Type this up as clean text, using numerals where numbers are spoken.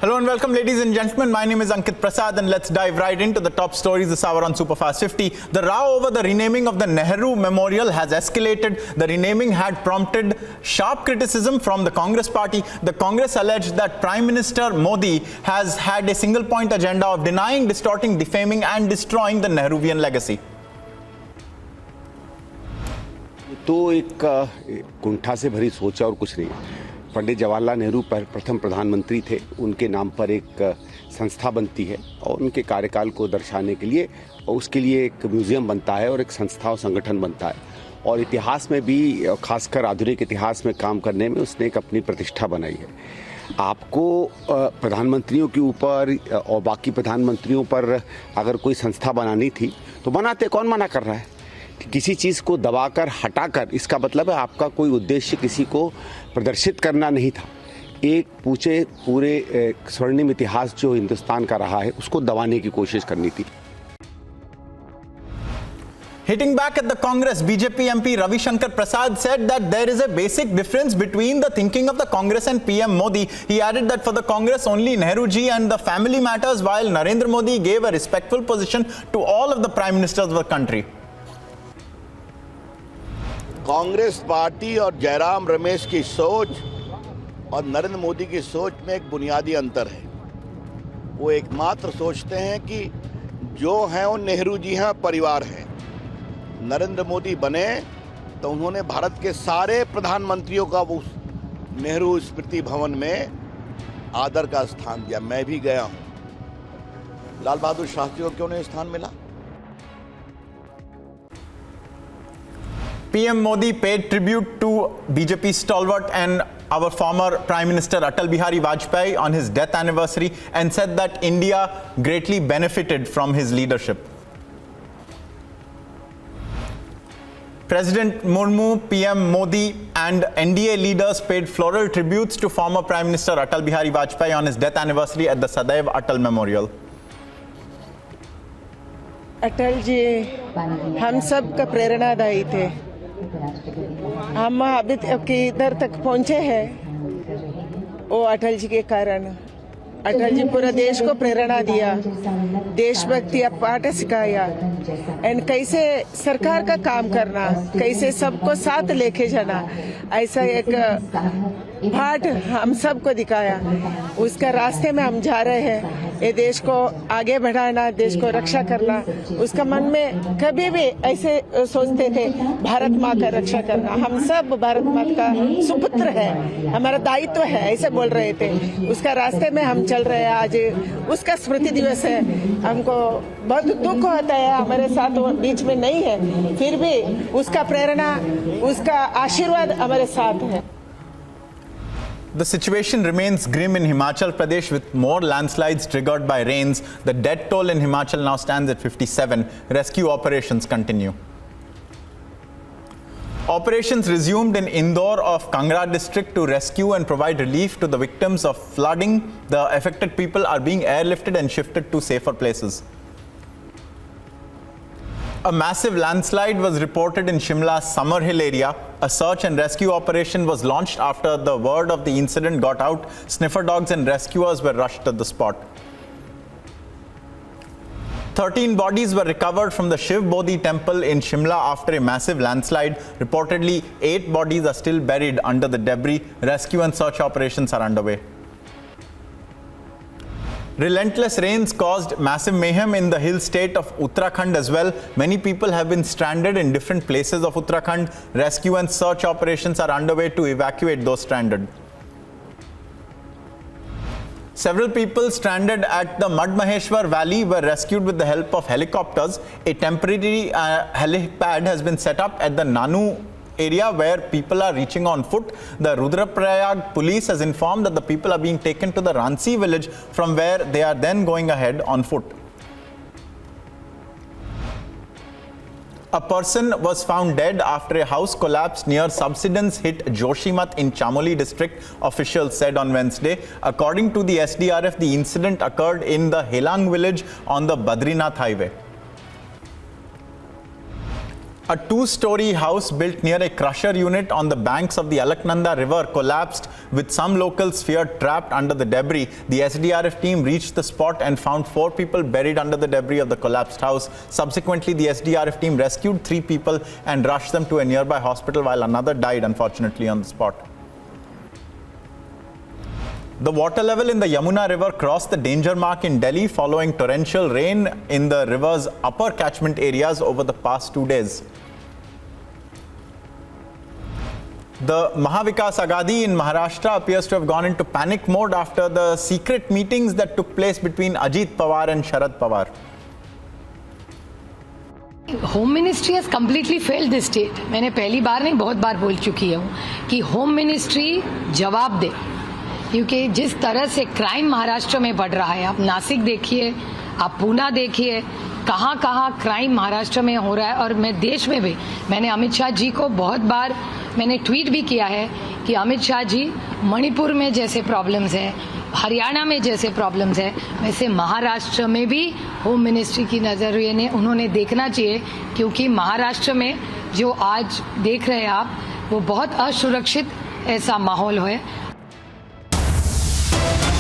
Hello and welcome, ladies and gentlemen. My name is Ankit Prasad and let's dive right into the top stories this hour on Superfast 50. The row over the renaming of the Nehru Memorial has escalated. The renaming had prompted sharp criticism from the Congress party. The Congress alleged that Prime Minister Modi has had a single point agenda of denying, distorting, defaming and destroying the Nehruvian legacy. तो एक कुंठा से भरी सोच और कुछ नहीं। पंडित जवाहरलाल नेहरू प्रथम प्रधानमंत्री थे, उनके नाम पर एक संस्था बनती है और उनके कार्यकाल को दर्शाने के लिए उसके लिए एक म्यूजियम बनता है और एक संस्था और संगठन बनता है। और इतिहास में भी, खासकर आधुनिक इतिहास में काम करने में उसने एक अपनी प्रतिष्ठा बनाई है। आपको प्रधानमंत्रियों के ऊपर और बाकी प्रधानमंत्रियों पर अगर कोई संस्था बनानी थी तो बनाते, कौन मना कर रहा है? किसी चीज़ को दबाकर हटाकर, इसका मतलब है आपका कोई उद्देश्य किसी को प्रदर्शित करना नहीं था। एक पूरे स्वर्णिम इतिहास जो हिंदुस्तान का रहा है उसको दबाने की कोशिश करनी थी। Hitting back at the Congress, BJP MP Ravi Shankar Prasad said that there is a basic difference between the thinking of the Congress and PM Modi. He added that for the Congress only Nehru ji and the family matters, while Narendra Modi gave a respectful position to all of the prime ministers of the country. Congress party और जयराम रमेश की सोच और नरेंद्र मोदी की सोच में एक बुनियादी अंतर है। वो एकमात्र सोचते हैं कि जो हैं वो नेहरू जी हैं, परिवार है। नरेंद्र मोदी बने तो उन्होंने भारत के सारे प्रधानमंत्रियों का वो नेहरू स्मृति भवन में आदर का स्थान दिया। मैं भी गया हूँ। लाल बहादुर शास्त्री को क्यों नहीं स्थान मिला? PM Modi paid tribute to BJP stalwart and our former Prime Minister Atal Bihari Vajpayee on his death anniversary and said that India greatly benefited from his leadership. President Murmu, PM Modi and NDA leaders paid floral tributes to former Prime Minister Atal Bihari Vajpayee on his death anniversary at the Sadaiv Atal Memorial. Atal ji हम सब का प्रेरणादायी थे। हम अभी इधर तक पहुंचे हैं वो अटल जी के कारण। अटल जी पूरा देश को प्रेरणा दिया, देशभक्ति पाठ सिखाया एंड कैसे सरकार का काम करना, कैसे सबको साथ लेके जाना, ऐसा एक पाठ हम सबको दिखाया। उसका रास्ते में हम जा रहे हैं। ये देश को आगे बढ़ाना, देश को रक्षा करना। उसका मन में कभी भी ऐसे सोचते थे भारत माँ का रक्षा करना। हम सब भारत माँ का सुपुत्र है, हमारा दायित्व है, ऐसे बोल रहे थे। उसका रास्ते में हम चल रहे हैं। आज उसका स्मृति दिवस है। हमको बहुत दुख होता है, हमारे साथ वो बीच में नहीं है, फिर भी उसका प्रेरणा, उसका आशीर्वाद हमारे साथ है। The situation remains grim in Himachal Pradesh with more landslides triggered by rains. The death toll in Himachal now stands at 57. Rescue operations continue. Operations resumed in Indore of Kangra district to rescue and provide relief to the victims of flooding. The affected people are being airlifted and shifted to safer places. A massive landslide was reported in Shimla's Summerhill area. A search and rescue operation was launched after the word of the incident got out. Sniffer dogs and rescuers were rushed to the spot. 13 bodies were recovered from the Shiv Bodhi temple in Shimla after a massive landslide. Reportedly, 8 bodies are still buried under the debris. Rescue and search operations are underway. Relentless rains caused massive mayhem in the hill state of Uttarakhand as well. Many people have been stranded in different places of Uttarakhand. Rescue and search operations are underway to evacuate those stranded. Several people stranded at the Mad Maheshwar Valley were rescued with the help of helicopters. A temporary helipad has been set up at the Nanu area where people are reaching on foot. The Rudraprayag police has informed that the people are being taken to the Ranchi village from where they are then going ahead on foot. A person was found dead after a house collapsed near subsidence hit Joshimath in Chamoli district, officials said on Wednesday. According to the SDRF, the incident occurred in the Helang village on the Badrinath highway. A two-story house built near a crusher unit on the banks of the Alaknanda River collapsed, with some locals feared trapped under the debris. The SDRF team reached the spot and found 4 people buried under the debris of the collapsed house. Subsequently, the SDRF team rescued 3 people and rushed them to a nearby hospital, while another died, unfortunately, on the spot. The water level in the Yamuna River crossed the danger mark in Delhi following torrential rain in the river's upper catchment areas over the past 2 days. The Mahavikas Aghadi in Maharashtra appears to have gone into panic mode after the secret meetings that took place between Ajit Pawar and Sharad Pawar. Home ministry has completely failed this state. मैंने पहली बार नहीं बहुत बार बोल चुकी हूँ कि home ministry जवाब दे, क्योंकि जिस तरह से क्राइम महाराष्ट्र में बढ़ रहा है, आप नासिक देखिए, आप पूना देखिए, कहाँ कहाँ क्राइम महाराष्ट्र में हो रहा है. और मैं देश में भी, मैंने अमित शाह जी को बहुत बार मैंने ट्वीट भी किया है कि अमित शाह जी, मणिपुर में जैसे प्रॉब्लम्स हैं, हरियाणा में जैसे प्रॉब्लम्स है, वैसे महाराष्ट्र में भी होम मिनिस्ट्री की नज़रिए उन्होंने देखना चाहिए, क्योंकि महाराष्ट्र में जो आज देख रहे हैं आप, वो बहुत असुरक्षित ऐसा माहौल है.